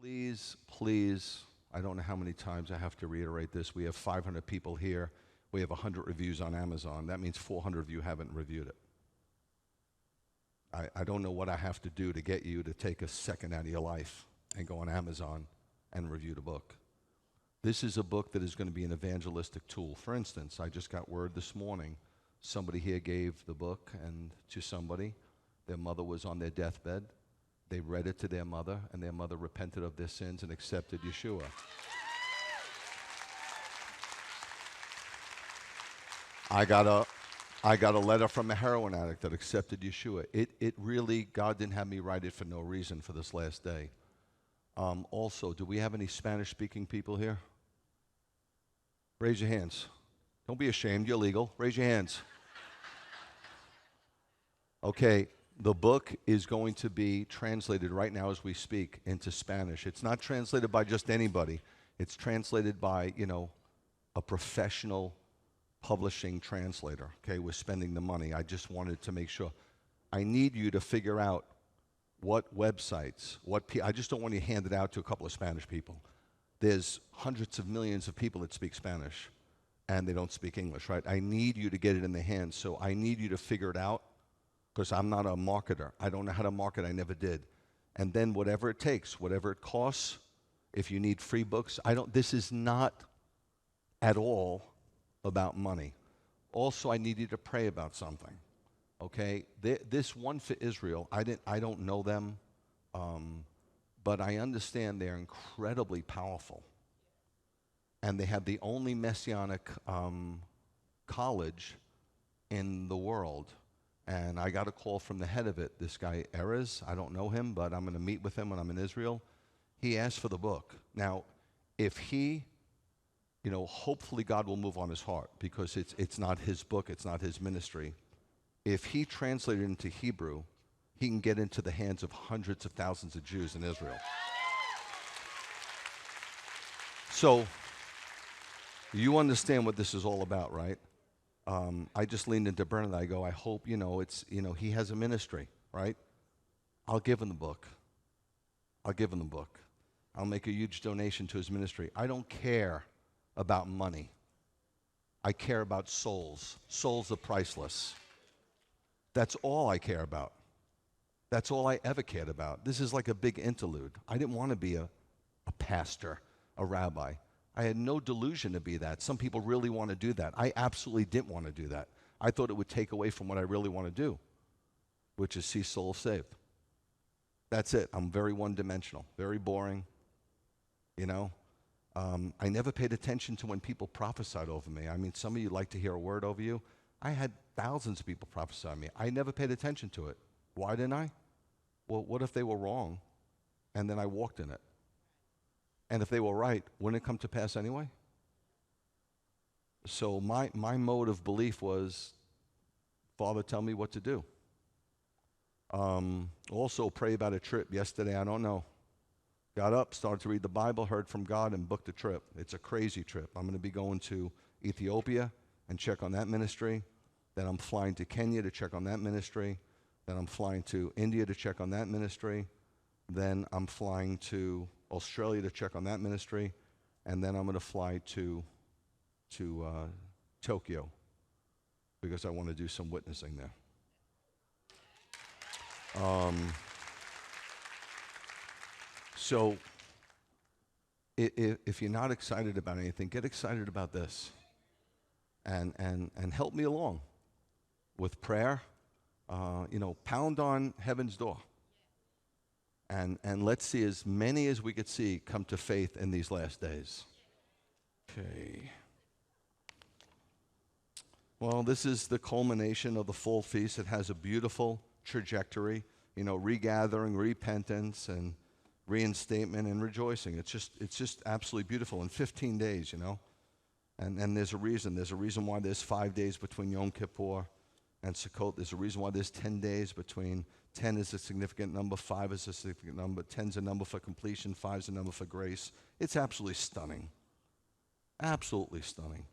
Please, please, I don't know how many times I have to reiterate this. We have 500 people here. We have 100 reviews on Amazon. That means 400 of you haven't reviewed it. I don't know what I have to do to get you to take a second out of your life and go on Amazon and review the book. This is a book that is going to be an evangelistic tool. For instance, I just got word this morning, somebody here gave the book and to somebody. Their mother was on their deathbed. They read it to their mother, and their mother repented of their sins and accepted Yeshua. I got a letter from a heroin addict that accepted Yeshua. It really, God didn't have me write it for no reason for this last day. Also, do we have any Spanish-speaking people here? Raise your hands. Don't be ashamed. You're legal. Raise your hands. Okay, the book is going to be translated right now as we speak into Spanish. It's not translated by just anybody. It's translated by, a professional publishing translator. Okay, we're spending the money. I just wanted to make sure. I need you to figure out what websites, I just don't want you to hand it out to a couple of Spanish people. There's hundreds of millions of people that speak Spanish, and they don't speak English, right? I need you to get it in their hands, so I need you to figure it out, because I'm not a marketer. I don't know how to market. I never did. And then whatever it takes, whatever it costs, if you need free books, this is not at all about money. Also, I need you to pray about something. Okay, this one for Israel, I don't know them, but I understand they're incredibly powerful, and they have the only messianic college in the world. And I got a call from the head of it, this guy Erez. I don't know him, but I'm going to meet with him when I'm in Israel. He asked for the book. Now, if he, hopefully God will move on his heart, because it's not his book, it's not his ministry. If he translated it into Hebrew, he can get into the hands of hundreds of thousands of Jews in Israel. So, you understand what this is all about, right? I just leaned into Bernard. I go, I hope, he has a ministry, right? I'll give him the book. I'll make a huge donation to his ministry. I don't care about money. I care about souls. Souls are priceless. That's all I care about. That's all I ever cared about. This is like a big interlude. I didn't want to be a pastor, a rabbi. I had no delusion to be that. Some people really want to do that. I absolutely didn't want to do that. I thought it would take away from what I really want to do, which is see souls saved. That's it. I'm very one-dimensional, very boring, I never paid attention to when people prophesied over me. I mean, some of you like to hear a word over you. I had thousands of people prophesy on me. I never paid attention to it. Why didn't I? Well, what if they were wrong, and then I walked in it? And if they were right, wouldn't it come to pass anyway? So my mode of belief was, Father, tell me what to do. Also, pray about a trip. Yesterday, I don't know. Got up, started to read the Bible, heard from God, and booked a trip. It's a crazy trip. I'm going to be going to Ethiopia and check on that ministry. Then I'm flying to Kenya to check on that ministry. Then I'm flying to India to check on that ministry. Then I'm flying to Australia to check on that ministry. And then I'm going to fly to Tokyo, because I want to do some witnessing there. So if you're not excited about anything, get excited about this, and help me along with prayer. Pound on heaven's door, and let's see as many as we could see come to faith in these last days. Okay. Well, this is the culmination of the fall feast. It has a beautiful trajectory, regathering, repentance, and reinstatement and rejoicing. It's just absolutely beautiful in 15 days, And there's a reason. There's a reason why there's 5 days between Yom Kippur and Sukkot. There's a reason why there's 10 days between. 10 is a significant number, 5 is a significant number, 10 is a number for completion, 5 is a number for grace. It's absolutely stunning. Absolutely stunning.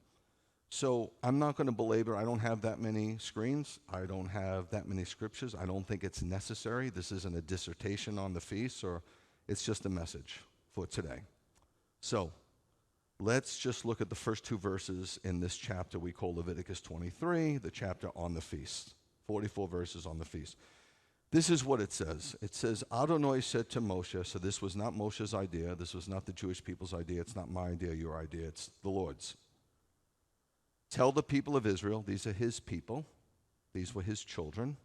So I'm not going to belabor. I don't have that many screens. I don't have that many scriptures. I don't think it's necessary. This isn't a dissertation on the feast, or it's just a message. for today. So let's just look at the first two verses in this chapter we call Leviticus 23, the chapter on the feast. 44 verses on the feast. This is what it says. It says, Adonai said to Moshe, so this was not Moshe's idea. This was not the Jewish people's idea. It's not my idea, your idea. It's the Lord's. Tell the people of Israel, these are his people. These were his children.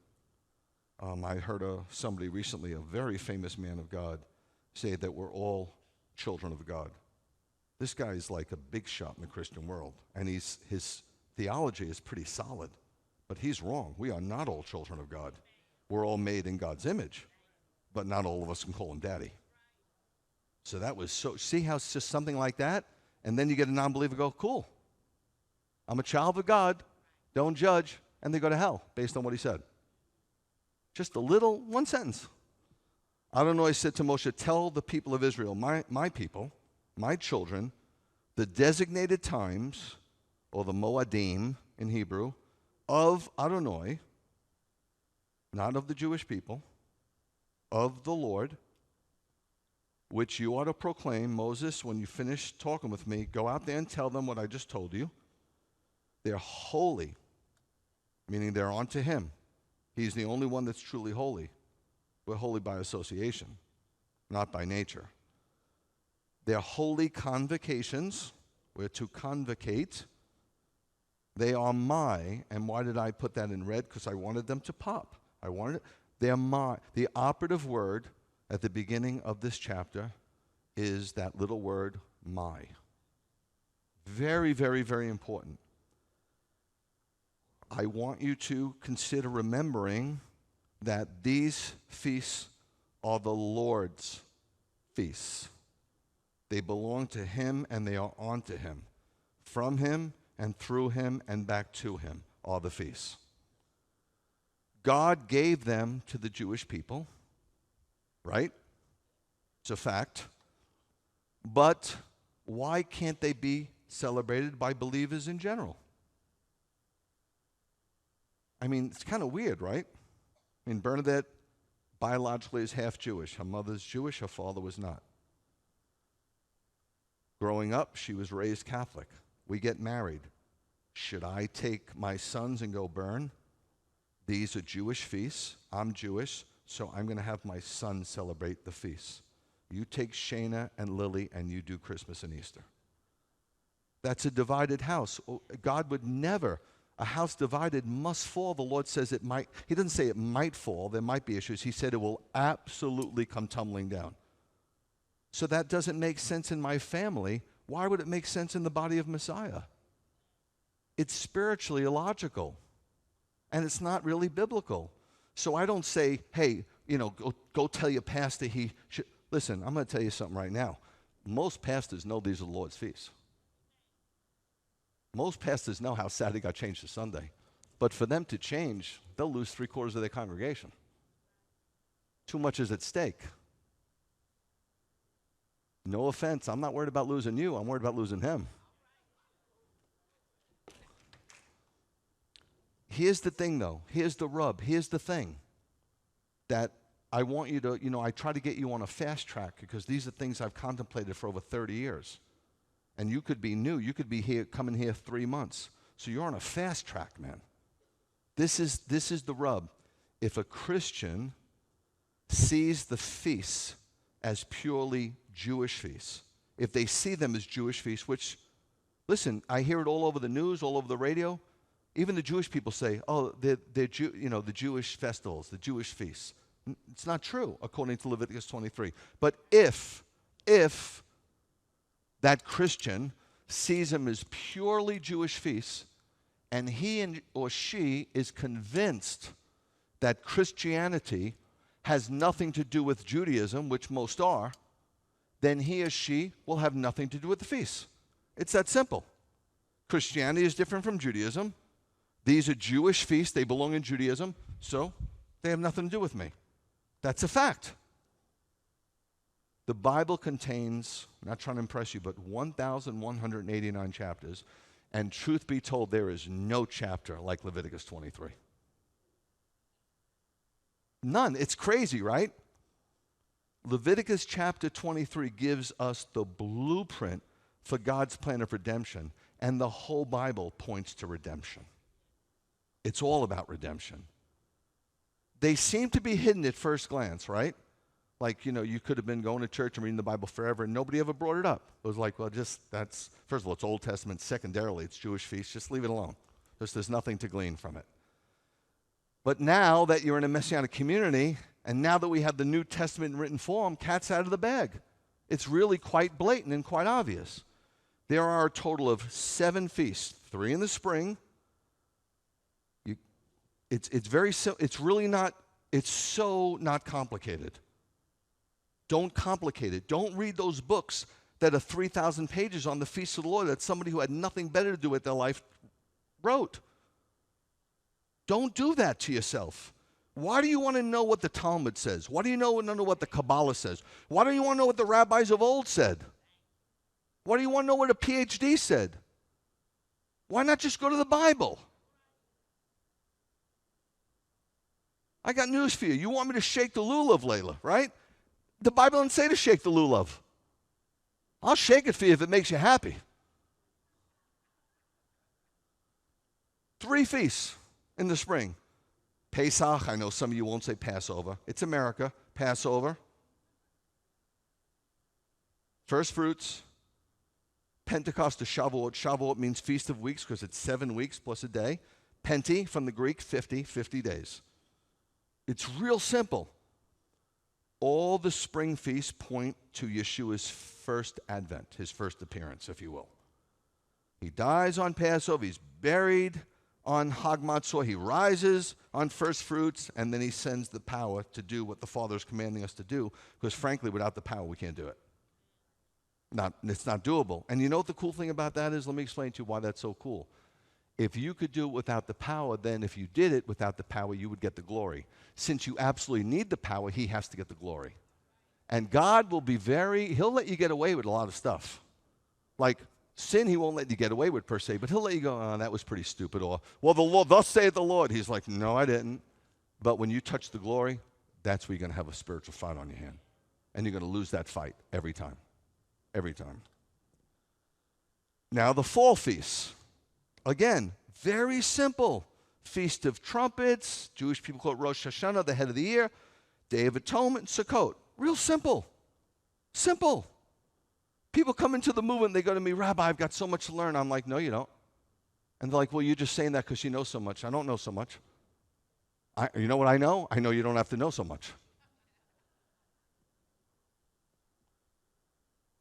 I heard somebody recently, a very famous man of God, say that we're all children of God. This guy is like a big shot in the Christian world, and his theology is pretty solid, but he's wrong. We are not all children of God. We're all made in God's image, but not all of us can call him daddy. So that was see how it's just something like that, and then you get a non-believer go, cool, I'm a child of God, don't judge, and they go to hell based on what he said. Just a little, one sentence. Adonai said to Moshe, tell the people of Israel, my people, my children, the designated times, or the Moadim in Hebrew, of Adonai, not of the Jewish people, of the Lord, which you ought to proclaim. Moses, when you finish talking with me, go out there and tell them what I just told you. They're holy, meaning they're onto him. He's the only one that's truly holy. We're holy by association, not by nature. They're holy convocations. We're to convocate. They are my, and why did I put that in red? Because I wanted them to pop. They're my. The operative word at the beginning of this chapter is that little word, my. Very, very, very important. I want you to consider remembering that these feasts are the Lord's feasts. They belong to him and they are onto him. From him and through him and back to him are the feasts. God gave them to the Jewish people, right? It's a fact. But why can't they be celebrated by believers in general? I mean, it's kind of weird, right? I mean, Bernadette biologically is half Jewish. Her mother's Jewish, her father was not. Growing up, she was raised Catholic. We get married. Should I take my sons and go burn? These are Jewish feasts. I'm Jewish, so I'm going to have my son celebrate the feasts. You take Shana and Lily and you do Christmas and Easter. That's a divided house. God would never. A house divided must fall. The Lord says it might. He doesn't say it might fall. There might be issues. He said it will absolutely come tumbling down. So that doesn't make sense in my family. Why would it make sense in the body of Messiah? It's spiritually illogical. And it's not really biblical. So I don't say, hey, go tell your pastor he should. Listen, I'm going to tell you something right now. Most pastors know these are the Lord's feasts. Most pastors know how Saturday got changed to Sunday. But for them to change, they'll lose 3/4 of their congregation. Too much is at stake. No offense, I'm not worried about losing you. I'm worried about losing him. Here's the thing, though. Here's the rub. Here's the thing that I want you to, I try to get you on a fast track because these are things I've contemplated for over 30 years. And you could be new. You could be coming here 3 months. So you're on a fast track, man. This is the rub. If a Christian sees the feasts as purely Jewish feasts, if they see them as Jewish feasts, which, listen, I hear it all over the news, all over the radio. Even the Jewish people say, oh, they're the Jewish festivals, the Jewish feasts. It's not true, according to Leviticus 23. But if that Christian sees them as purely Jewish feasts, and he or she is convinced that Christianity has nothing to do with Judaism, which most are, then he or she will have nothing to do with the feasts. It's that simple. Christianity is different from Judaism. These are Jewish feasts. They belong in Judaism, so they have nothing to do with me. That's a fact. The Bible contains, I'm not trying to impress you, but 1,189 chapters, and truth be told, there is no chapter like Leviticus 23. None. It's crazy, right? Leviticus chapter 23 gives us the blueprint for God's plan of redemption, and the whole Bible points to redemption. It's all about redemption. They seem to be hidden at first glance, right? Like, you could have been going to church and reading the Bible forever and nobody ever brought it up. It was like, well, first of all, it's Old Testament. Secondarily, it's Jewish feast. Just leave it alone. There's nothing to glean from it. But now that you're in a Messianic community, and now that we have the New Testament in written form, cat's out of the bag. It's really quite blatant and quite obvious. There are a total of 7 feasts, 3 in the spring. It's really not, it's so not complicated. Don't complicate it. Don't read those books that are 3,000 pages on the feasts of the Lord that somebody who had nothing better to do with their life wrote. Don't do that to yourself. Why do you want to know what the Talmud says? Why do you want to know what the Kabbalah says? Why do you want to know what the rabbis of old said? Why do you want to know what a PhD said? Why not just go to the Bible? I got news for you. You want me to shake the lulav, Layla, right? The Bible didn't say to shake the lulav. I'll shake it for you if it makes you happy. 3 feasts in the spring. Pesach, I know some of you won't say Passover. It's America. Passover. First fruits. Pentecost to Shavuot. Shavuot means Feast of Weeks because it's 7 weeks plus a day. Penti, from the Greek, 50 days. It's real simple. All the spring feasts point to Yeshua's first advent, his first appearance, if you will. He dies on Passover. He's buried on Hag Matzah. He rises on first fruits, and then he sends the power to do what the Father is commanding us to do, because frankly, without the power, we can't do it. It's not doable. And you know what the cool thing about that is? Let me explain to you why that's so cool. If you could do it without the power, then if you did it without the power, you would get the glory. Since you absolutely need the power, he has to get the glory. And God will be he'll let you get away with a lot of stuff. Like sin, he won't let you get away with per se, but he'll let you go, oh, that was pretty stupid. Or, well, the Lord, thus saith the Lord. He's like, no, I didn't. But when you touch the glory, that's where you're going to have a spiritual fight on your hand. And you're going to lose that fight every time. Every time. Now, the fall feasts. Again, very simple. Feast of Trumpets. Jewish people call it Rosh Hashanah, the head of the year. Day of Atonement, Sukkot. Real simple. Simple. People come into the movement, they go to me, Rabbi, I've got so much to learn. I'm like, no, you don't. And they're like, well, you're just saying that because you know so much. I don't know so much. You know what I know? I know you don't have to know so much.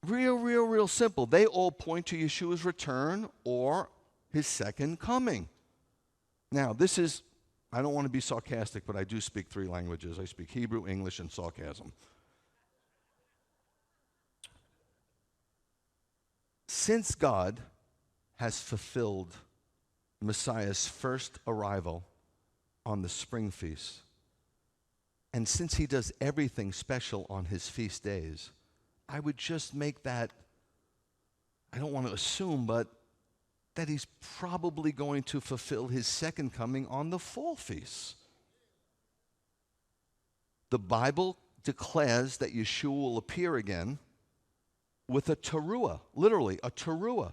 Real simple. They all point to Yeshua's return or his second coming. Now, I don't want to be sarcastic, but I do speak 3 languages. I speak Hebrew, English, and sarcasm. Since God has fulfilled Messiah's first arrival on the spring feast, and since he does everything special on his feast days, I would just make that, I don't want to assume, but that he's probably going to fulfill his second coming on the fall feasts. The Bible declares that Yeshua will appear again with a teruah, literally a teruah.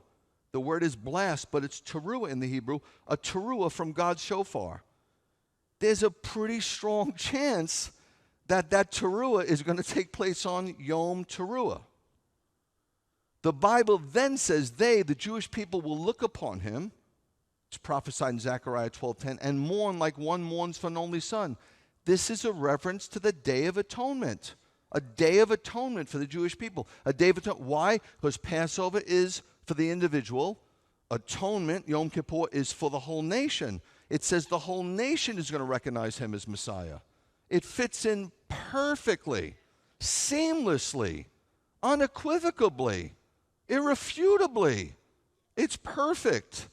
The word is blast, but it's teruah in the Hebrew, a teruah from God's shofar. There's a pretty strong chance that teruah is going to take place on Yom Teruah. The Bible then says the Jewish people, will look upon him, it's prophesied in Zechariah 12:10, and mourn like one mourns for an only son. This is a reference to the Day of Atonement. A Day of Atonement for the Jewish people. A Day of Atonement. Why? Because Passover is for the individual. Atonement, Yom Kippur, is for the whole nation. It says the whole nation is going to recognize him as Messiah. It fits in perfectly, seamlessly, unequivocally, irrefutably. It's perfect.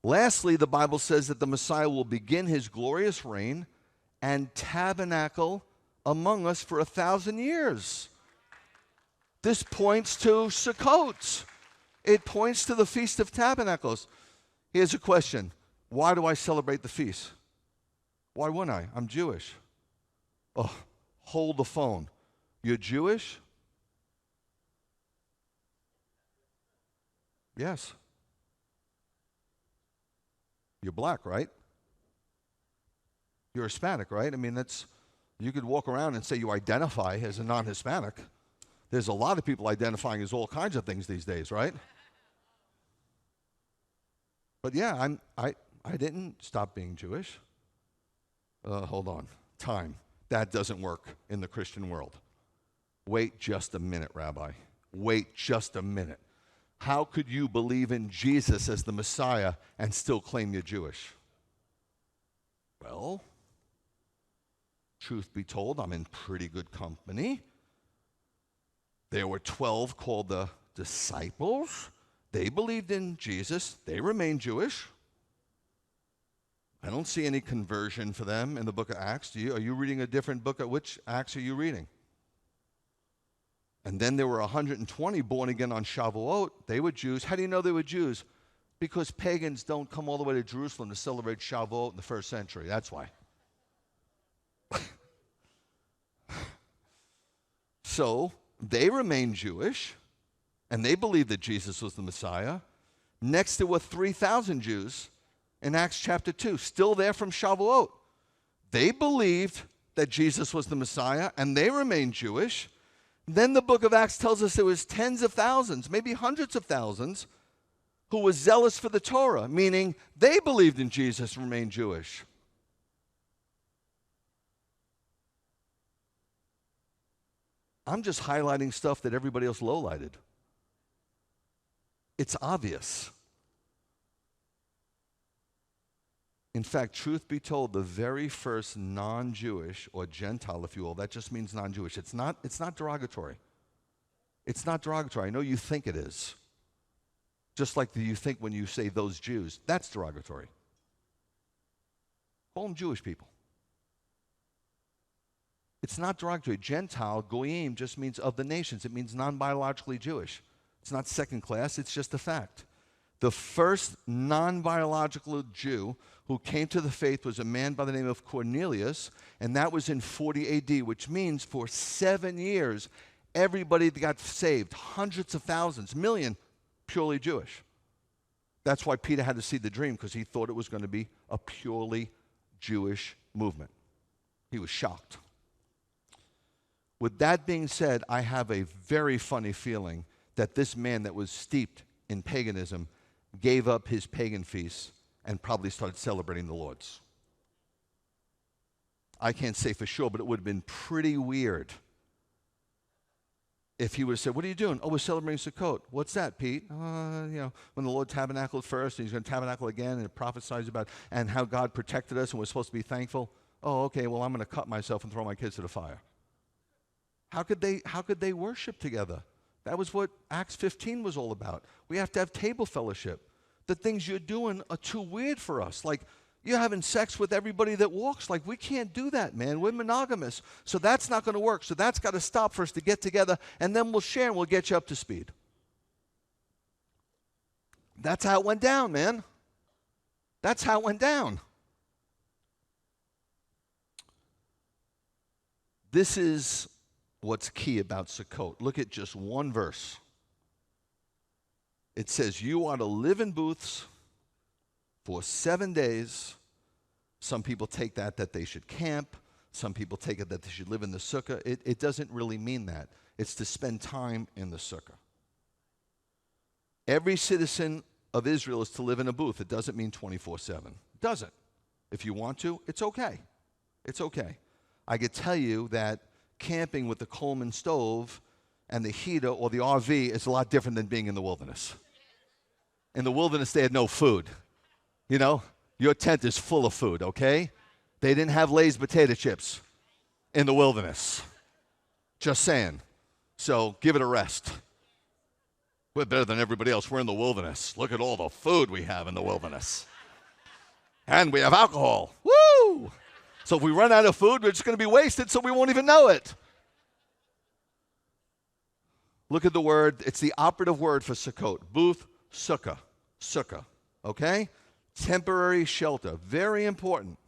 Lastly, the Bible says that the Messiah will begin his glorious reign and tabernacle among us for 1,000 years. This points to Sukkot. It points to the Feast of Tabernacles. Here's a question. Why do I celebrate the feast? Why wouldn't I? I'm Jewish. Oh, hold the phone. You're Jewish? Yes. You're black, right? You're Hispanic, right? I mean, you could walk around and say you identify as a non-Hispanic. There's a lot of people identifying as all kinds of things these days, right? But yeah, I didn't stop being Jewish. Hold on. Time. That doesn't work in the Christian world. Wait just a minute, Rabbi. Wait just a minute. How could you believe in Jesus as the Messiah and still claim you're Jewish? Well, truth be told, I'm in pretty good company. There were 12 called the disciples. They believed in Jesus. They remained Jewish. I don't see any conversion for them in the book of Acts. Do you? Are you reading a different book? Which Acts are you reading? And then there were 120 born again on Shavuot. They were Jews. How do you know they were Jews? Because pagans don't come all the way to Jerusalem to celebrate Shavuot in the first century. That's why. So they remained Jewish, and they believed that Jesus was the Messiah. Next, there were 3,000 Jews in Acts chapter 2, still there from Shavuot. They believed that Jesus was the Messiah, and they remained Jewish. Then the book of Acts tells us there was tens of thousands, maybe hundreds of thousands, who were zealous for the Torah, meaning they believed in Jesus and remained Jewish. I'm just highlighting stuff that everybody else lowlighted. It's obvious. In fact, truth be told, the very first non-Jewish or Gentile, if you will, that just means non-Jewish. It's not derogatory. It's not derogatory. I know you think it is. Just like you think when you say those Jews. That's derogatory. Call them Jewish people. It's not derogatory. Gentile, goyim, just means of the nations. It means non-biologically Jewish. It's not second class. It's just a fact. The first non-biological Jew who came to the faith was a man by the name of Cornelius, and that was in 40 AD, which means for 7 years, everybody that got saved, hundreds of thousands, million, purely Jewish. That's why Peter had to see the dream, because he thought it was going to be a purely Jewish movement. He was shocked. With that being said, I have a very funny feeling that this man that was steeped in paganism gave up his pagan feasts and probably started celebrating the Lord's. I can't say for sure, but it would have been pretty weird if he would have said, "What are you doing?" "Oh, we're celebrating Sukkot." "What's that, Pete?" When the Lord tabernacled first, and he's going to tabernacle again, and it prophesies about and how God protected us, and we're supposed to be thankful. "Oh, okay, well, I'm going to cut myself and throw my kids to the fire." How could they worship together? That was what Acts 15 was all about. We have to have table fellowship. The things you're doing are too weird for us. Like, you're having sex with everybody that walks. Like, we can't do that, man. We're monogamous. So that's not going to work. So that's got to stop for us to get together, and then we'll share and we'll get you up to speed. That's how it went down, man. That's how it went down. This is what's key about Sukkot. Look at just one verse. It says, you are to live in booths for 7 days. Some people take that they should camp. Some people take it that they should live in the sukkah. It doesn't really mean that. It's to spend time in the sukkah. Every citizen of Israel is to live in a booth. It doesn't mean 24/7. It doesn't. If you want to, it's okay. It's okay. I could tell you that camping with the Coleman stove and the heater or the RV is a lot different than being in the wilderness. In the wilderness, they had no food. You know, your tent is full of food, okay? They didn't have Lay's potato chips in the wilderness. Just saying. So give it a rest. We're better than everybody else. We're in the wilderness. Look at all the food we have in the wilderness. And we have alcohol. Woo! So if we run out of food, we're just going to be wasted, so we won't even know it. Look at the word. It's the operative word for Sukkot. Booth, sukkah. Sukkah. Okay? Temporary shelter. Very important.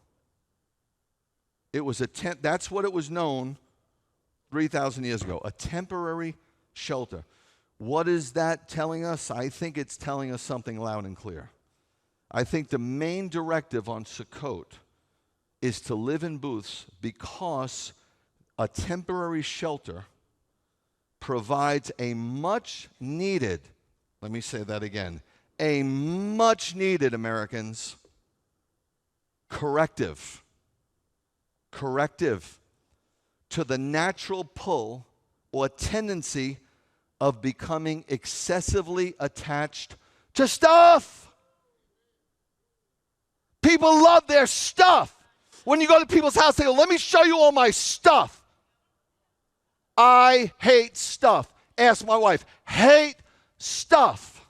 It was a tent. That's what it was known. 3,000 years ago. A temporary shelter. What is that telling us? I think it's telling us something loud and clear. I think the main directive on Sukkot is to live in booths because a temporary shelter provides a much needed, let me say that again, a much needed, Americans, corrective to the natural pull or tendency of becoming excessively attached to stuff. People love their stuff. When you go to people's house, they go, let me show you all my stuff. I hate stuff. Ask my wife. Hate stuff.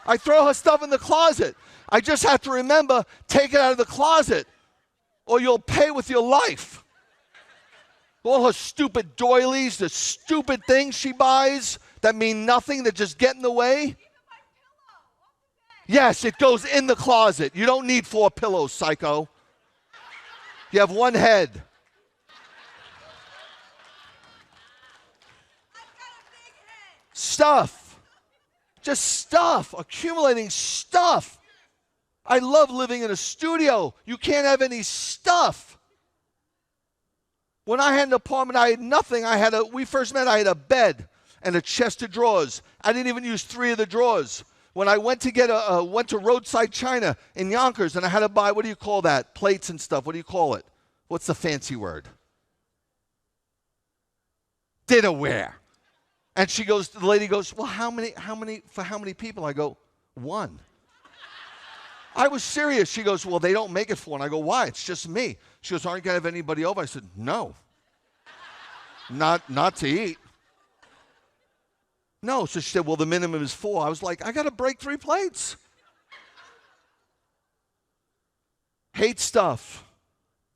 I throw her stuff in the closet. I just have to remember, take it out of the closet or you'll pay with your life. All her stupid doilies, the stupid things she buys that mean nothing, that just get in the way. Yes, it goes in the closet. You don't need 4 pillows, psycho. You have one head. Stuff. Just stuff. Accumulating stuff. I love living in a studio. You can't have any stuff. When I had an apartment, I had nothing. We first met, I had a bed and a chest of drawers. I didn't even use 3 of the drawers. When I went to went to Roadside China in Yonkers, and I had to buy, what do you call that? Plates and stuff. What do you call it? What's the fancy word? Dinnerware. And the lady goes, well, for how many people? I go, 1. I was serious. She goes, well, they don't make it for 1. I go, why? It's just me. She goes, aren't you going to have anybody over? I said, no. Not to eat. No. So she said, well, the minimum is 4. I was like, I got to break 3 plates. Hate stuff.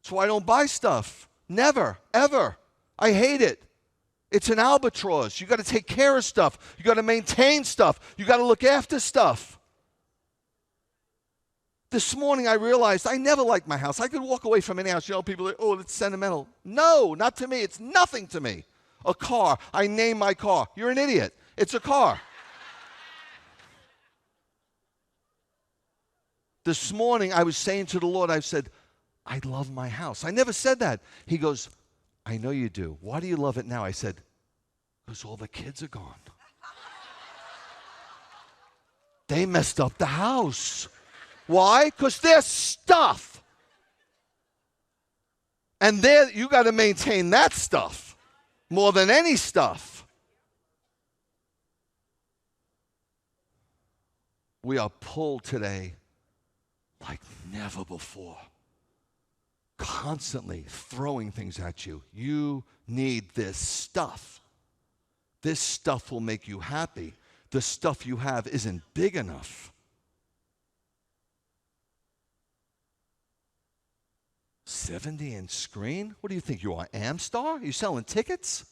That's why I don't buy stuff. Never, ever. I hate it. It's an albatross. You got to take care of stuff. You got to maintain stuff. You got to look after stuff. This morning I realized I never liked my house. I could walk away from any house. You know, people are like, oh, it's sentimental. No, not to me. It's nothing to me. A car. I name my car. You're an idiot. It's a car. This morning I was saying to the Lord, I said, I love my house. I never said that. He goes, I know you do. Why do you love it now? I said, because all the kids are gone. They messed up the house. Why? Because they're stuff. And you got to maintain that stuff more than any stuff. We are pulled today like never before. Constantly throwing things at you. You need this stuff. This stuff will make you happy. The stuff you have isn't big enough. 70-inch screen? What do you think you are, Amstar? Are you selling tickets?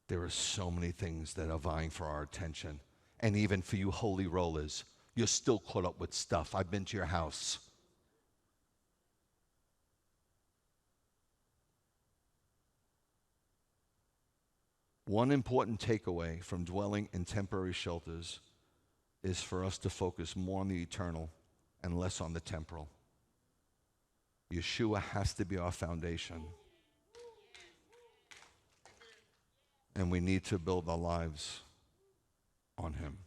There are so many things that are vying for our attention. And even for you holy rollers, you're still caught up with stuff. I've been to your house. One important takeaway from dwelling in temporary shelters is for us to focus more on the eternal and less on the temporal. Yeshua has to be our foundation. And we need to build our lives on him.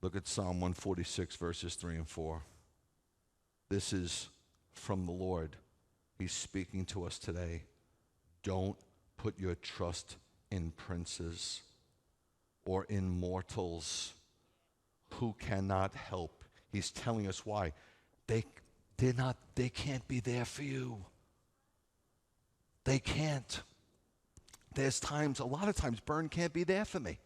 Look at Psalm 146, verses 3 and 4. This is from the Lord. He's speaking to us today. Don't put your trust in princes or in mortals who cannot help. He's telling us why. They can't be there for you. They can't. There's times, a lot of times, Bern can't be there for me.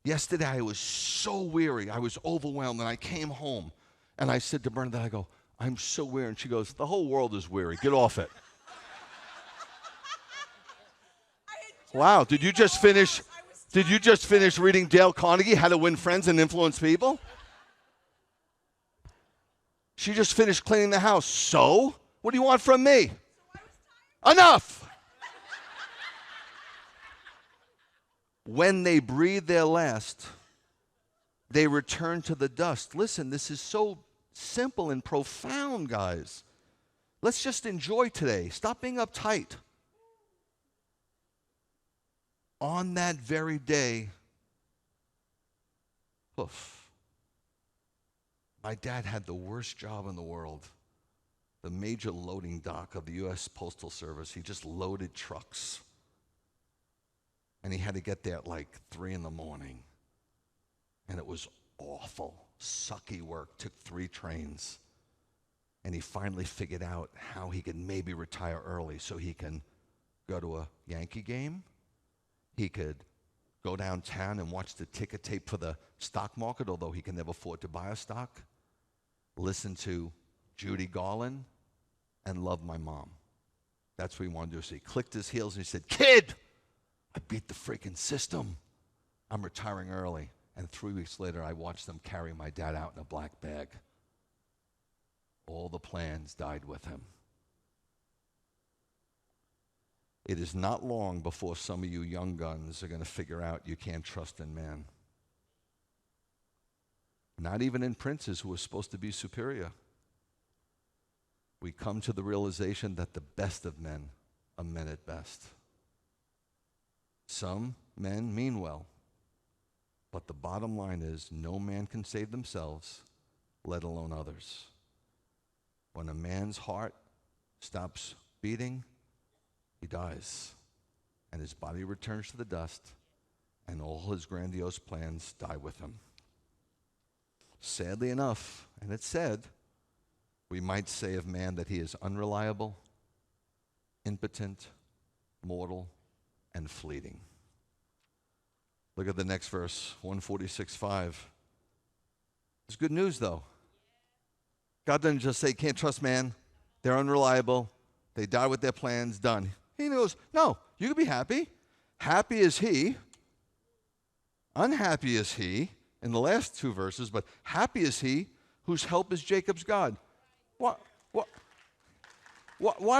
Yesterday, I was so weary. I was overwhelmed, and I came home, and I said to Bernadette, I go, I'm so weary. And she goes, the whole world is weary. Get off it. Wow, did you just finish? Did you just finish reading Dale Carnegie, How to Win Friends and Influence People? She just finished cleaning the house. So, what do you want from me? Enough! When they breathe their last, they return to the dust. Listen, this is so simple and profound, guys. Let's just enjoy today. Stop being uptight. On that very day, my dad had the worst job in the world, the major loading dock of the U.S. Postal Service. He just loaded trucks. And he had to get there at like 3 in the morning. And it was awful, sucky work, took 3 trains. And he finally figured out how he could maybe retire early so he can go to a Yankee game. He could go downtown and watch the ticker tape for the stock market, although he can never afford to buy a stock. Listen to Judy Garland and love my mom. That's what he wanted to do. So he clicked his heels and he said, "Kid, I beat the freaking system. I'm retiring early." And 3 weeks later, I watched them carry my dad out in a black bag. All the plans died with him. It is not long before some of you young guns are going to figure out you can't trust in man. Not even in princes who are supposed to be superior. We come to the realization that the best of men are men at best. Some men mean well, but the bottom line is no man can save themselves, let alone others. When a man's heart stops beating, he dies, and his body returns to the dust, and all his grandiose plans die with him. Sadly enough, and it's sad, we might say of man that he is unreliable, impotent, mortal, and fleeting. Look at the next verse, 146:5. It's good news, though. God doesn't just say, can't trust man. They're unreliable. They die with their plans, done. He knows, no, you can be happy. Happy is he. Unhappy is he, in the last 2 verses, but happy is he whose help is Jacob's God. Why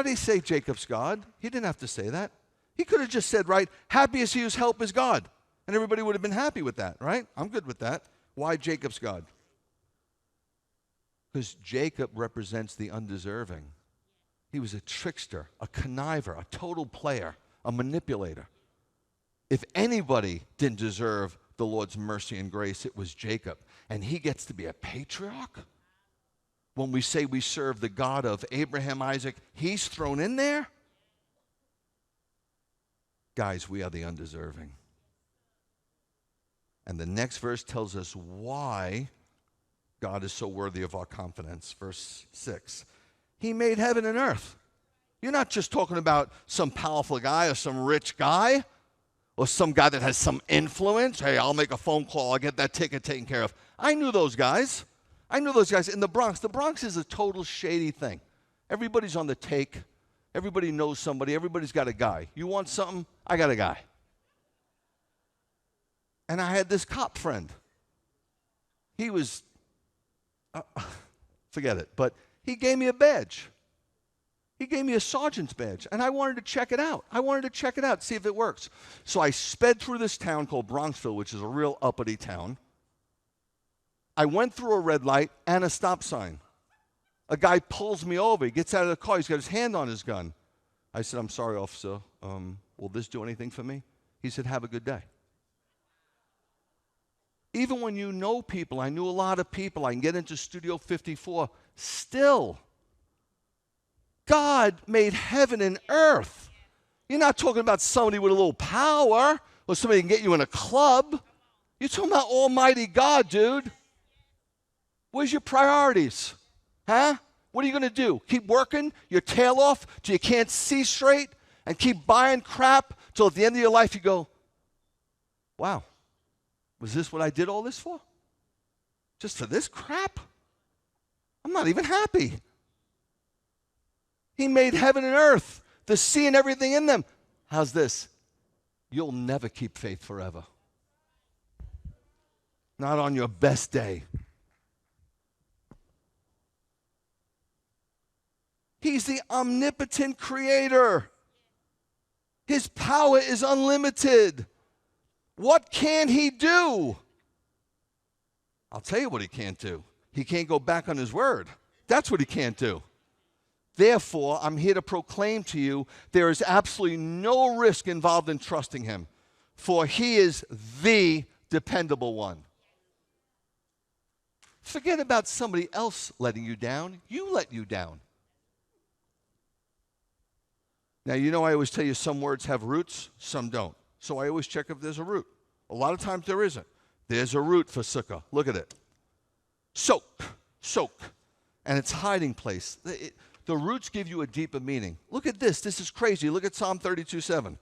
did he say Jacob's God? He didn't have to say that. He could have just said, right, happy is he whose help is God. And everybody would have been happy with that, right? I'm good with that. Why Jacob's God? Because Jacob represents the undeserving. He was a trickster, a conniver, a total player, a manipulator. If anybody didn't deserve the Lord's mercy and grace, it was Jacob. And he gets to be a patriarch? When we say we serve the God of Abraham, Isaac, he's thrown in there? Guys, we are the undeserving. And the next verse tells us why God is so worthy of our confidence. Verse 6. He made heaven and earth. You're not just talking about some powerful guy or some rich guy or some guy that has some influence. Hey, I'll make a phone call. I'll get that ticket taken care of. I knew those guys. I knew those guys in the Bronx. The Bronx is a total shady thing. Everybody's on the take. Everybody knows somebody. Everybody's got a guy. You want something? I got a guy. And I had this cop friend. He was, forget it, but he gave me a badge. He gave me a sergeant's badge, and I wanted to check it out. I wanted to check it out, see if it works. So I sped through this town called Bronxville, which is a real uppity town. I went through a red light and a stop sign. A guy pulls me over. He gets out of the car. He's got his hand on his gun. I said, "I'm sorry, officer. Will this do anything for me?" He said, "Have a good day." Even when you know people, I knew a lot of people. I can get into Studio 54. Still, God made heaven and earth. You're not talking about somebody with a little power or somebody who can get you in a club. You're talking about Almighty God, dude. Where's your priorities? Huh? What are you going to do? Keep working your tail off till you can't see straight and keep buying crap till at the end of your life you go, wow, was this what I did all this for? Just for this crap? I'm not even happy. He made heaven and earth, the sea and everything in them. How's this? You'll never keep faith forever. not on your best day. He's the omnipotent creator. His power is unlimited. What can he do? I'll tell you what he can't do. He can't go back on his word. That's what he can't do. Therefore, I'm here to proclaim to you, there is absolutely no risk involved in trusting him, for he is the dependable one. Forget about somebody else letting you down. You let you down. Now, you know I always tell you some words have roots, some don't. So I always check if there's a root. A lot of times there isn't. There's a root for sukkah. Look at it. Soak. And it's hiding place. The roots give you a deeper meaning. Look at this. This is crazy. Look at Psalm 32:7.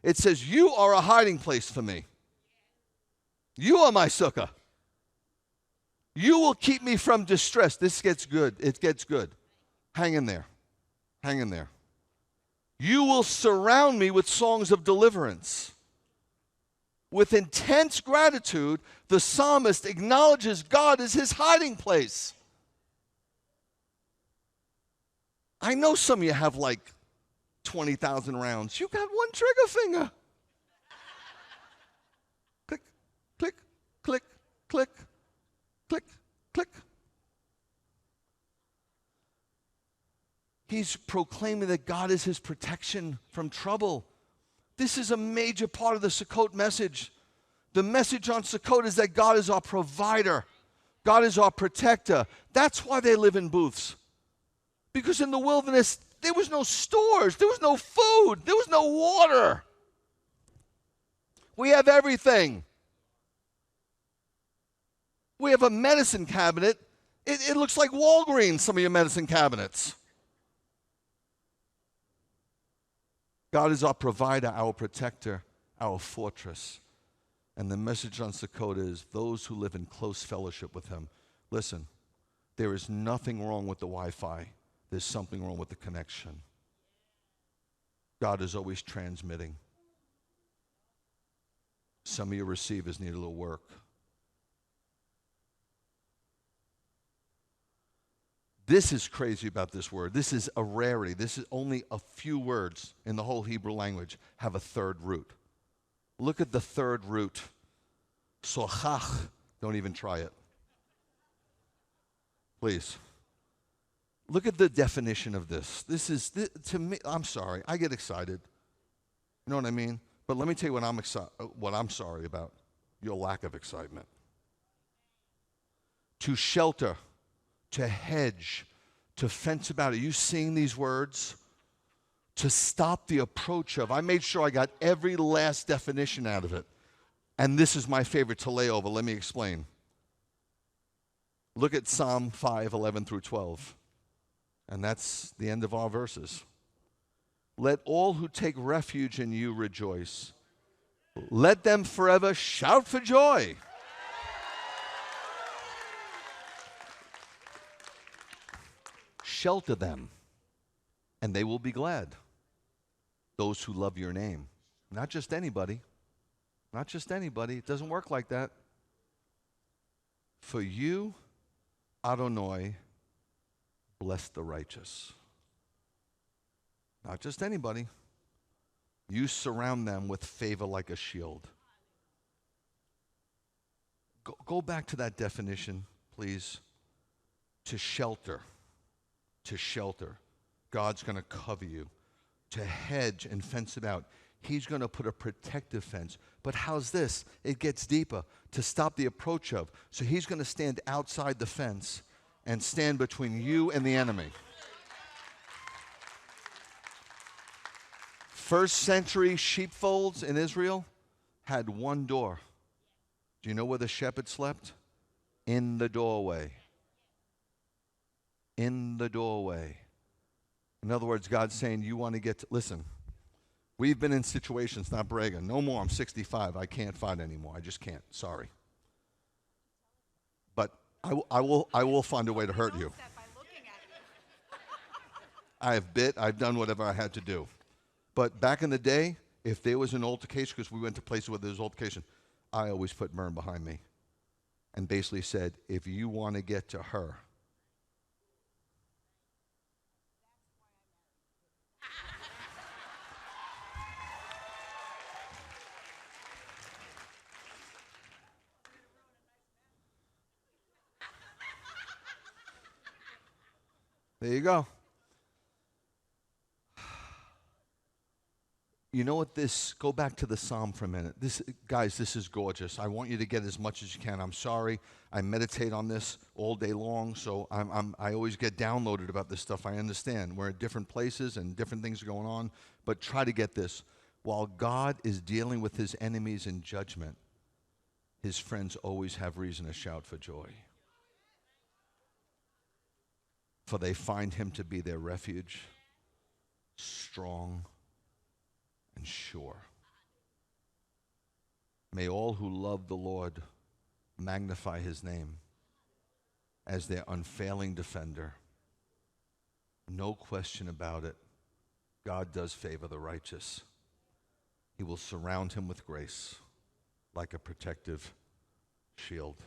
It says, you are a hiding place for me. You are my sukkah. You will keep me from distress. This gets good. It gets good. Hang in there. Hang in there. You will surround me with songs of deliverance. With intense gratitude, the psalmist acknowledges God as his hiding place. I know some of you have like 20,000 rounds. You got one trigger finger. Click, click, click, click, click, click. He's proclaiming that God is his protection from trouble. This is a major part of the Sukkot message. The message on Sukkot is that God is our provider. God is our protector. That's why they live in booths. Because in the wilderness, there was no stores. There was no food. There was no water. We have everything. We have a medicine cabinet. It looks like Walgreens, some of your medicine cabinets. God is our provider, our protector, our fortress. And the message on Sukkot is those who live in close fellowship with him. Listen, there is nothing wrong with the Wi-Fi. There's something wrong with the connection. God is always transmitting. Some of your receivers need a little work. This is crazy about this word. This is a rarity. This is only a few words in the whole Hebrew language have a third root. Look at the third root. Sochach. Don't even try it. Please. Look at the definition of this. To me, I'm sorry. I get excited. You know what I mean? But let me tell you what I'm sorry about. Your lack of excitement. To shelter. To hedge, to fence about. Are you seeing these words? To stop the approach of. I made sure I got every last definition out of it. And this is my favorite to lay over. Let me explain. Look at Psalm 5:11 through 12. And that's the end of our verses. Let all who take refuge in you rejoice. Let them forever shout for joy. Shelter them, and they will be glad. Those who love your name. Not just anybody. Not just anybody. It doesn't work like that. For you, Adonai, bless the righteous. Not just anybody. You surround them with favor like a shield. Go back to that definition, please. To shelter. To shelter. God's going to cover you. To hedge and fence it out. He's going to put a protective fence. But how's this? It gets deeper. To stop the approach of. So he's going to stand outside the fence and stand between you and the enemy. First century sheepfolds in Israel had one door. Do you know where the shepherd slept? In the doorway. In the doorway. In other words, God's saying, you want to get to, listen, we've been in situations, not bragging, no more, I'm 65, I can't fight anymore, I just can't, sorry. But I will find a way to hurt you. I have bit, I've done whatever I had to do. But back in the day, if there was an altercation, because we went to places where there was altercation, I always put Mern behind me. and basically said, if you want to get to her, there you go. You know what go back to the Psalm for a minute. Guys, this is gorgeous. I want you to get as much as you can. I'm sorry. I meditate on this all day long, so I always get downloaded about this stuff. I understand. We're at different places and different things are going on, but try to get this. While God is dealing with his enemies in judgment, his friends always have reason to shout for joy. For they find him to be their refuge, strong and sure. May all who love the Lord magnify his name as their unfailing defender. No question about it. God does favor the righteous. He will surround him with grace like a protective shield.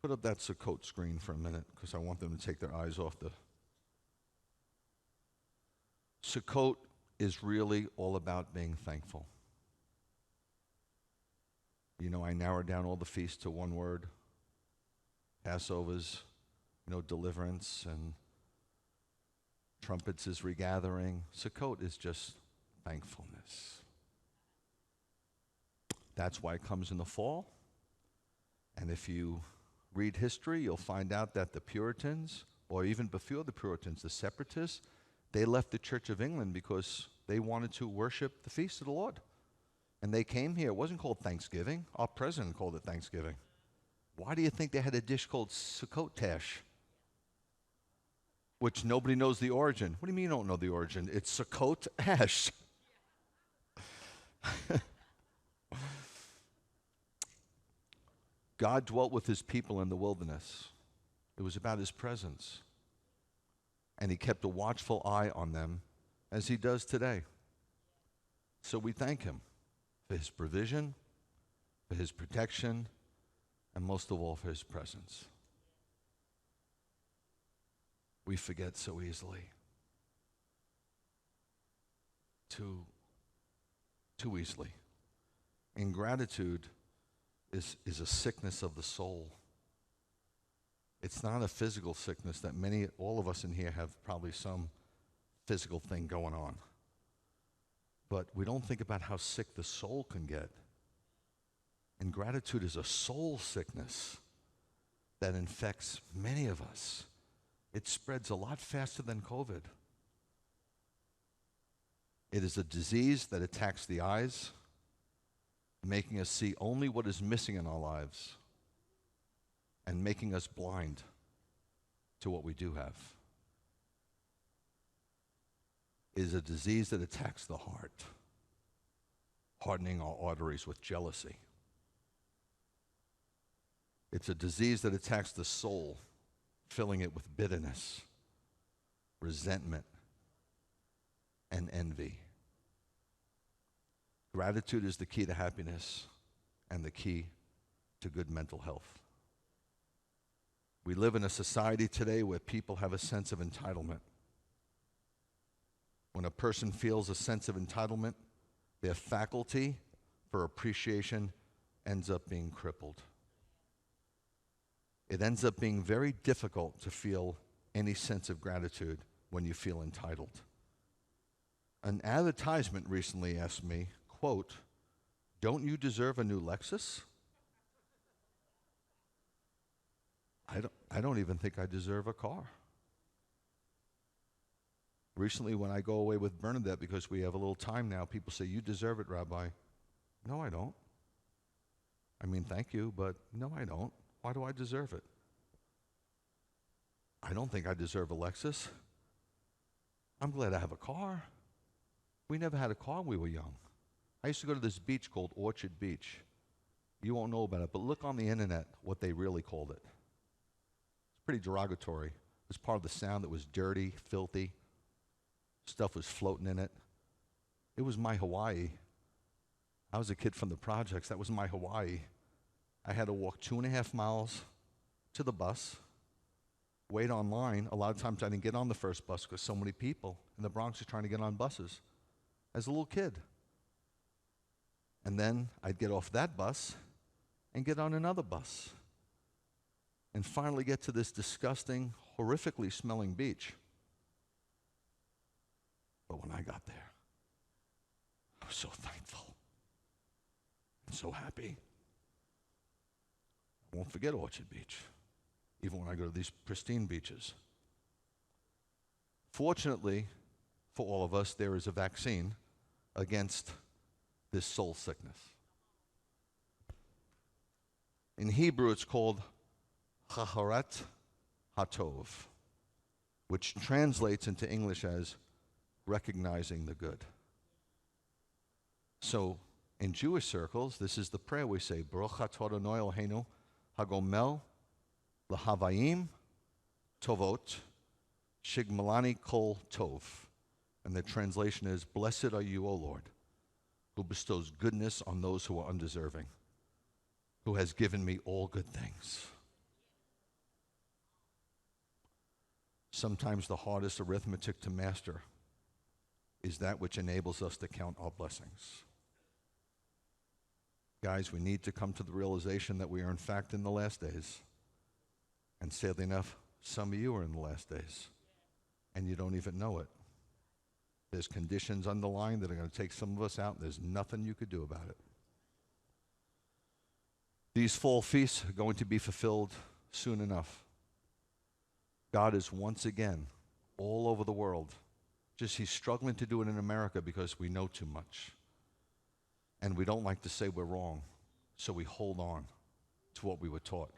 Put up that Sukkot screen for a minute because I want them to take their eyes off the... Sukkot is really all about being thankful. You know, I narrowed down all the feasts to one word. Passovers, deliverance, and trumpets is regathering. Sukkot is just thankfulness. That's why it comes in the fall. And if you read history, you'll find out that the Puritans, or even before the Puritans, the separatists, they left the Church of England because they wanted to worship the feast of the Lord. And they came here. It wasn't called Thanksgiving. Our president called it Thanksgiving. Why do you think they had a dish called Sukkotash, which nobody knows the origin? What do you mean you don't know the origin? It's Sukkot ash. God dwelt with his people in the wilderness. It was about his presence. And he kept a watchful eye on them as he does today. So we thank him for his provision, for his protection, and most of all for his presence. We forget so easily. Too easily. Ingratitude is a sickness of the soul. It's not a physical sickness that all of us in here have probably some physical thing going on. But we don't think about how sick the soul can get. Ingratitude is a soul sickness that infects many of us. It spreads a lot faster than COVID. It is a disease that attacks the eyes, making us see only what is missing in our lives and making us blind to what we do have. It is a disease that attacks the heart, hardening our arteries with jealousy. It's a disease that attacks the soul, filling it with bitterness, resentment, and envy. Gratitude is the key to happiness and the key to good mental health. We live in a society today where people have a sense of entitlement. When a person feels a sense of entitlement, their faculty for appreciation ends up being crippled. It ends up being very difficult to feel any sense of gratitude when you feel entitled. An advertisement recently asked me, quote, "Don't you deserve a new Lexus?" I don't even think I deserve a car. Recently, when I go away with Bernadette, because we have a little time now, people say, "You deserve it, Rabbi." No, I don't. I mean, thank you, but no, I don't. Why do I deserve it? I don't think I deserve a Lexus. I'm glad I have a car. We never had a car when we were young. I used to go to this beach called Orchard Beach. You won't know about it, but look on the internet what they really called it. It's pretty derogatory. It was part of the sound that was dirty, filthy. Stuff was floating in it. It was my Hawaii. I was a kid from the projects. That was my Hawaii. I had to walk 2.5 miles to the bus, wait online. A lot of times I didn't get on the first bus because so many people in the Bronx are trying to get on buses as a little kid. And then I'd get off that bus and get on another bus and finally get to this disgusting, horrifically smelling beach. But when I got there, I was so thankful and so happy. I won't forget Orchard Beach, even when I go to these pristine beaches. Fortunately, for all of us, there is a vaccine against this soul sickness. In Hebrew, it's called Chaharat Hatov, which translates into English as recognizing the good. So, in Jewish circles, this is the prayer we say, Baruch atah Adonai Eloheinu hagomel lahavayim tovot shigmalani kol tov. And the translation is, Blessed are you, O Lord, who bestows goodness on those who are undeserving, who has given me all good things. Sometimes the hardest arithmetic to master is that which enables us to count our blessings. Guys, we need to come to the realization that we are in fact in the last days. And sadly enough, some of you are in the last days, and you don't even know it. There's conditions underlying that are going to take some of us out, and there's nothing you could do about it. These fall feasts are going to be fulfilled soon enough. God is once again all over the world. Just he's struggling to do it in America because we know too much. And we don't like to say we're wrong, so we hold on to what we were taught.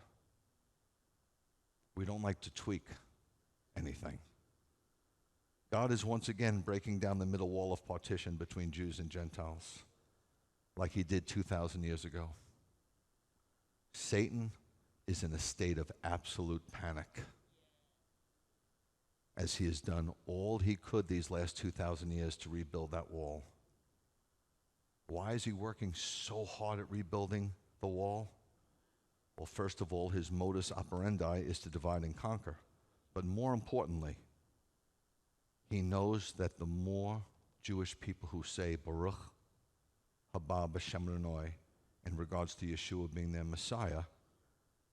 We don't like to tweak anything. God is once again breaking down the middle wall of partition between Jews and Gentiles, like he did 2,000 years ago. Satan is in a state of absolute panic, as he has done all he could these last 2,000 years to rebuild that wall. Why is he working so hard at rebuilding the wall? Well, first of all, his modus operandi is to divide and conquer. But more importantly, he knows that the more Jewish people who say Baruch haba b'shem Adonai in regards to Yeshua being their Messiah,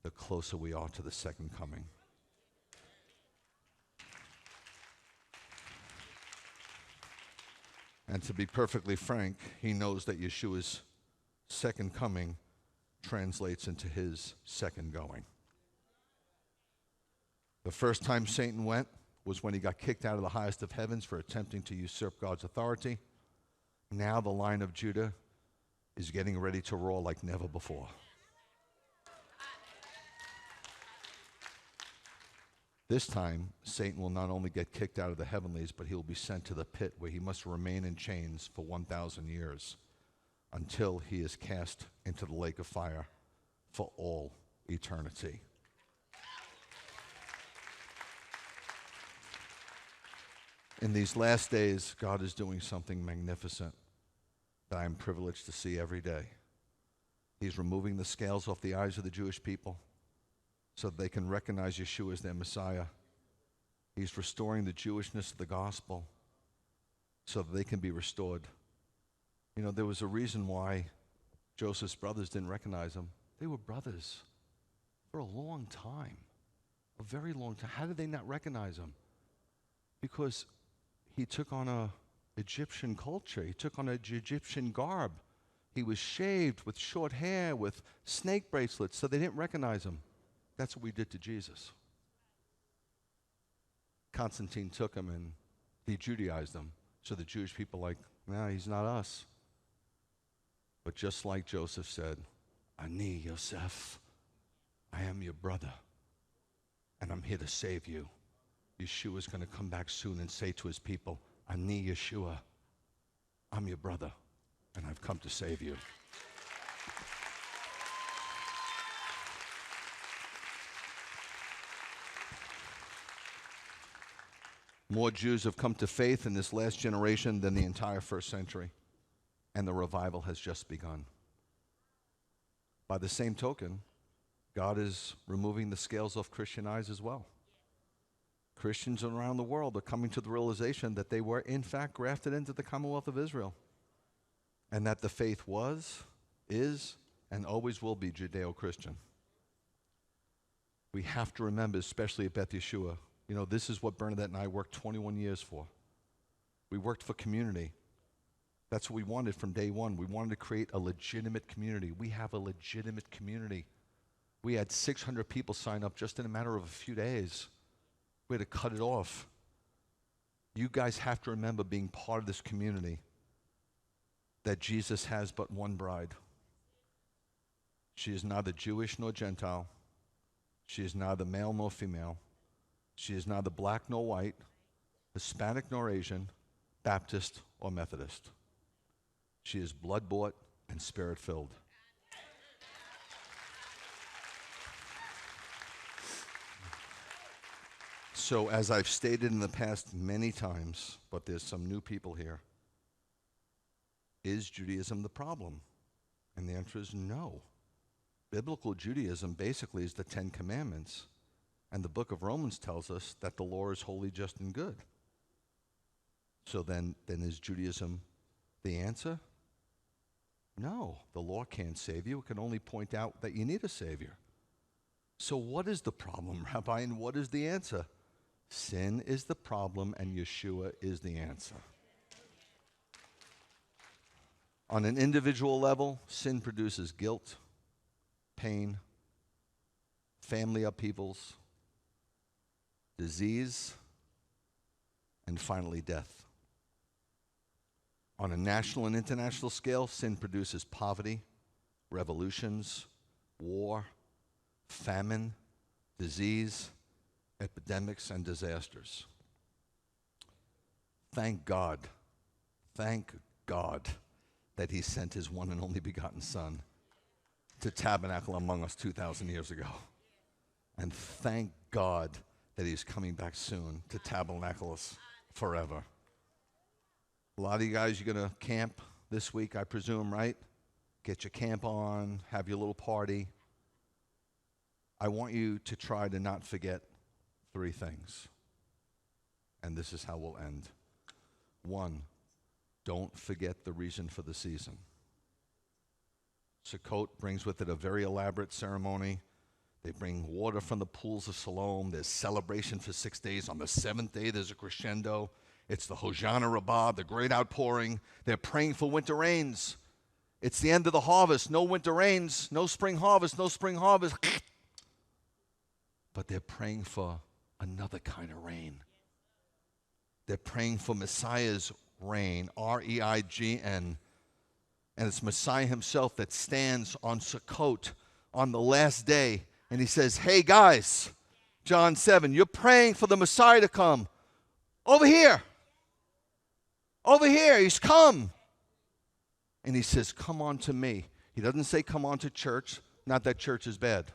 the closer we are to the second coming. And to be perfectly frank, he knows that Yeshua's second coming translates into his second going. The first time Satan went was when he got kicked out of the highest of heavens for attempting to usurp God's authority. Now the Lion of Judah is getting ready to roar like never before. This time, Satan will not only get kicked out of the heavenlies, but he will be sent to the pit where he must remain in chains for 1,000 years until he is cast into the lake of fire for all eternity. In these last days, God is doing something magnificent that I am privileged to see every day. He's removing the scales off the eyes of the Jewish people so that they can recognize Yeshua as their Messiah. He's restoring the Jewishness of the gospel so that they can be restored. You know, there was a reason why Joseph's brothers didn't recognize him. They were brothers for a long time, a very long time. How did they not recognize him? Because he took on a Egyptian culture. He took on an Egyptian garb. He was shaved with short hair, with snake bracelets, so they didn't recognize him. That's what we did to Jesus. Constantine took him and he Judaized him. So the Jewish people like, nah, he's not us. But just like Joseph said, Ani Yosef, I am your brother, and I'm here to save you. Yeshua's going to come back soon and say to his people, Ani Yeshua, I'm your brother, and I've come to save you. More Jews have come to faith in this last generation than the entire first century. and the revival has just begun. By the same token, God is removing the scales off Christian eyes as well. Christians around the world are coming to the realization that they were, in fact, grafted into the Commonwealth of Israel, and that the faith was, is, and always will be Judeo-Christian. We have to remember, especially at Beth Yeshua, this is what Bernadette and I worked 21 years for. We worked for community. That's what we wanted from day one. We wanted to create a legitimate community. We have a legitimate community. We had 600 people sign up just in a matter of a few days. We had to cut it off. You guys have to remember being part of this community, that Jesus has but one bride. She is neither Jewish nor Gentile. She is neither male nor female. She is neither black nor white, Hispanic nor Asian, Baptist or Methodist. She is blood-bought and spirit-filled. So as I've stated in the past many times, but there's some new people here, is Judaism the problem? And the answer is no. Biblical Judaism basically is the Ten Commandments. And the book of Romans tells us that the law is holy, just, and good. So then is Judaism the answer? No, the law can't save you. It can only point out that you need a Savior. So what is the problem, Rabbi, and what is the answer? Sin is the problem, and Yeshua is the answer. On an individual level, sin produces guilt, pain, family upheavals, disease, and finally death. On a national and international scale, sin produces poverty, revolutions, war, famine, disease, epidemics, and disasters. Thank God that he sent his one and only begotten Son to tabernacle among us 2,000 years ago. And thank God that he's coming back soon to tabernacle us forever. A lot of you guys, you're going to camp this week, I presume, right? Get your camp on, have your little party. I want you to try to not forget 3 things. And this is how we'll end. 1, don't forget the reason for the season. Sukkot brings with it a very elaborate ceremony. They bring water from the pools of Siloam. There's celebration for 6 days. On the 7th day, there's a crescendo. It's the Hosanna Rabbah, the great outpouring. They're praying for winter rains. It's the end of the harvest. No winter rains, no spring harvest, no spring harvest. But they're praying for another kind of rain. They're praying for Messiah's reign, R-E-I-G-N. And it's Messiah himself that stands on Sukkot on the last day. And he says, hey guys, John 7, you're praying for the Messiah to come. Over here. Over here. He's come. And he says, come on to me. He doesn't say come on to church. Not that church is bad.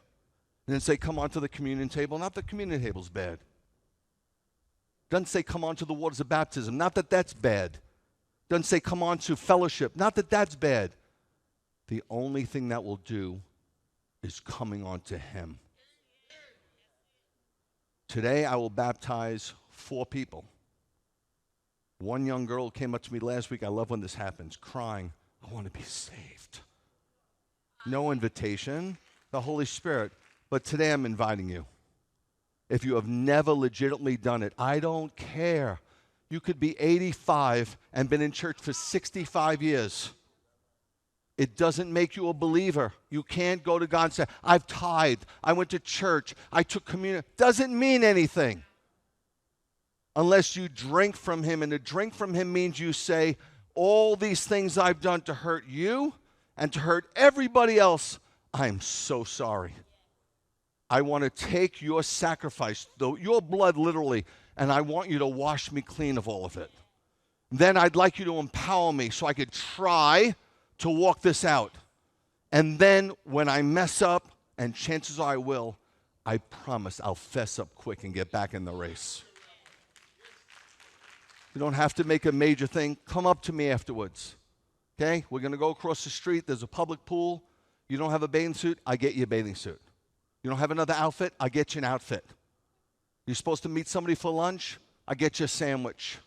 He doesn't say come on to the communion table. Not that communion table is bad. Doesn't say come on to the waters of baptism. Not that that's bad. Doesn't say come on to fellowship. Not that that's bad. The only thing that will do is coming on to him. Today I will baptize 4 people. One young girl came up to me last week. I love when this happens, crying, I want to be saved. No invitation, the Holy Spirit. But today I'm inviting you. If you have never legitimately done it, I don't care. You could be 85 and been in church for 65 years. It doesn't make you a believer. You can't go to God and say, I've tithed, I went to church, I took communion. Doesn't mean anything unless you drink from him. And to drink from him means you say, all these things I've done to hurt you and to hurt everybody else, I'm so sorry. I want to take your sacrifice, your blood literally, and I want you to wash me clean of all of it. Then I'd like you to empower me so I could try to walk this out. And then when I mess up, and chances are I will, I promise I'll fess up quick and get back in the race. You don't have to make a major thing. Come up to me afterwards. Okay? We're going to go across the street. There's a public pool. You don't have a bathing suit, I get you a bathing suit. You don't have another outfit, I get you an outfit. You're supposed to meet somebody for lunch, I get you a sandwich.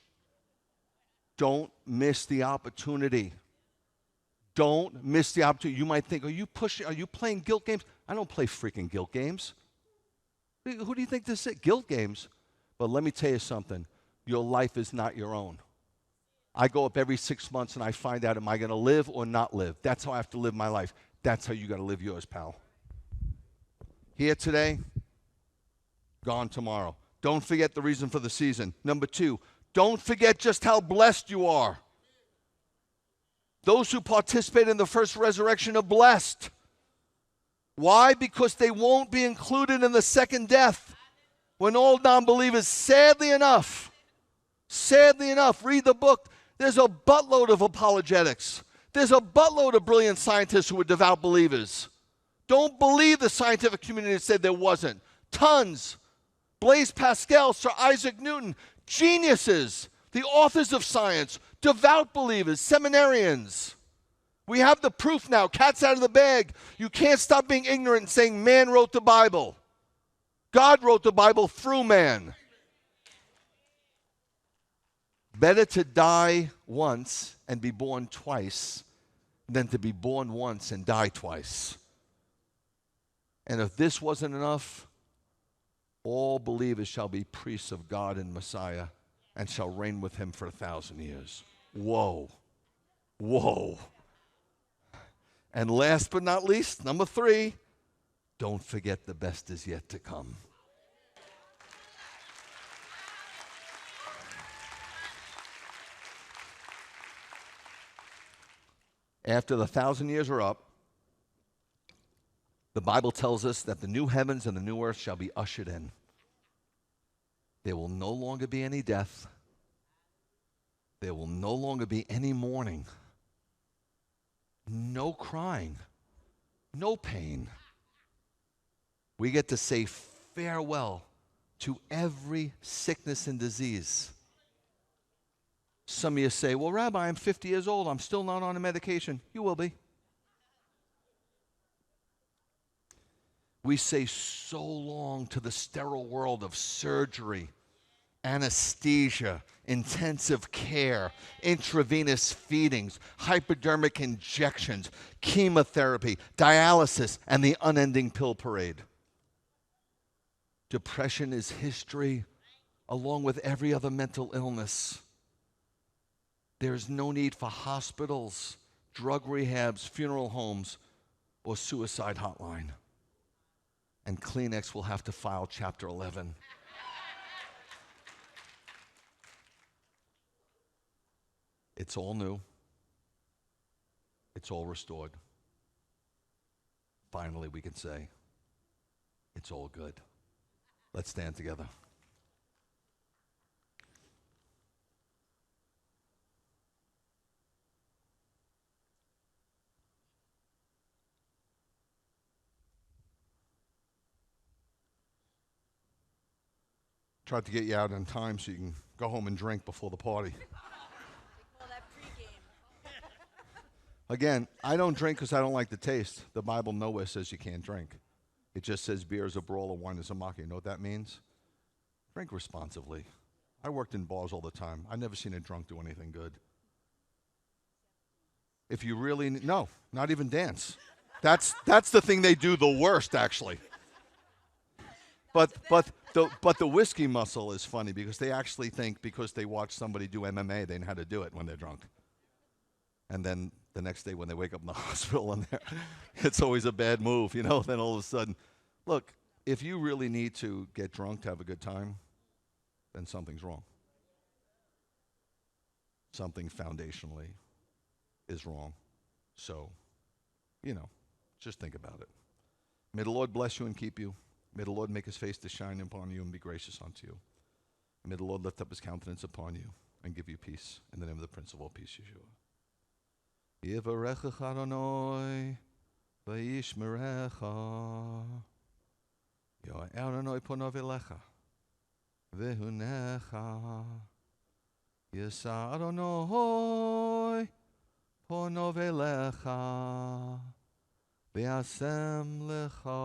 Don't miss the opportunity. Don't miss the opportunity. You might think, are you playing guilt games? I don't play freaking guilt games. Who do you think this is? Guilt games? But let me tell you something. Your life is not your own. I go up every 6 months and I find out, am I going to live or not live? That's how I have to live my life. That's how you got to live yours, pal. Here today, gone tomorrow. Don't forget the reason for the season. Number 2, don't forget just how blessed you are. Those who participate in the first resurrection are blessed. Why? Because they won't be included in the second death. When all non-believers, sadly enough, read the book. There's a buttload of apologetics. There's a buttload of brilliant scientists who were devout believers. Don't believe the scientific community that said there wasn't. Tons. Blaise Pascal, Sir Isaac Newton, geniuses, the authors of science, devout believers, seminarians. We have the proof now. Cat's out of the bag. You can't stop being ignorant and saying man wrote the Bible. God wrote the Bible through man. Better to die once and be born twice than to be born once and die twice. And if this wasn't enough, all believers shall be priests of God and Messiah and shall reign with him for 1,000 years. Whoa. Whoa. And last but not least, number 3, don't forget the best is yet to come. After the 1,000 years are up, the Bible tells us that the new heavens and the new earth shall be ushered in. There will no longer be any death. There will no longer be any mourning. No crying. No pain. We get to say farewell to every sickness and disease. Some of you say, well, Rabbi, I'm 50 years old. I'm still not on a medication. You will be. We say so long to the sterile world of surgery, anesthesia, intensive care, intravenous feedings, hypodermic injections, chemotherapy, dialysis, and the unending pill parade. Depression is history, along with every other mental illness. There's no need for hospitals, drug rehabs, funeral homes, or suicide hotline. And Kleenex will have to file Chapter 11. It's all new. It's all restored. Finally, we can say, it's all good. Let's stand together. Tried to get you out on time so you can go home and drink before the party. They call that pregame. Again, I don't drink because I don't like the taste. The Bible nowhere says you can't drink. It just says beer is a brawler, wine is a mocker. You know what that means? Drink responsibly. I worked in bars all the time. I've never seen a drunk do anything good. If you really, no, not even dance. That's the thing they do the worst, actually. But the whiskey muscle is funny because they actually think because they watch somebody do MMA, they know how to do it when they're drunk. And then the next day when they wake up in the hospital and it's always a bad move, you know, then all of a sudden. Look, if you really need to get drunk to have a good time, then something's wrong. Something foundationally is wrong. So, you know, just think about it. May the Lord bless you and keep you. May the Lord make his face to shine upon you and be gracious unto you. And may the Lord lift up his countenance upon you and give you peace. In the name of the Prince of all peace, Yeshua. Yivarechecha Adonai v'yishmerecha. Yo'er Adonai ponav elecha v'hunecha. Yisa Adonai pono velecha, ve'asem lecha,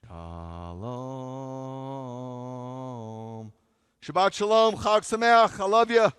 shalom. Shabbat shalom, Chag Sameach, I love you.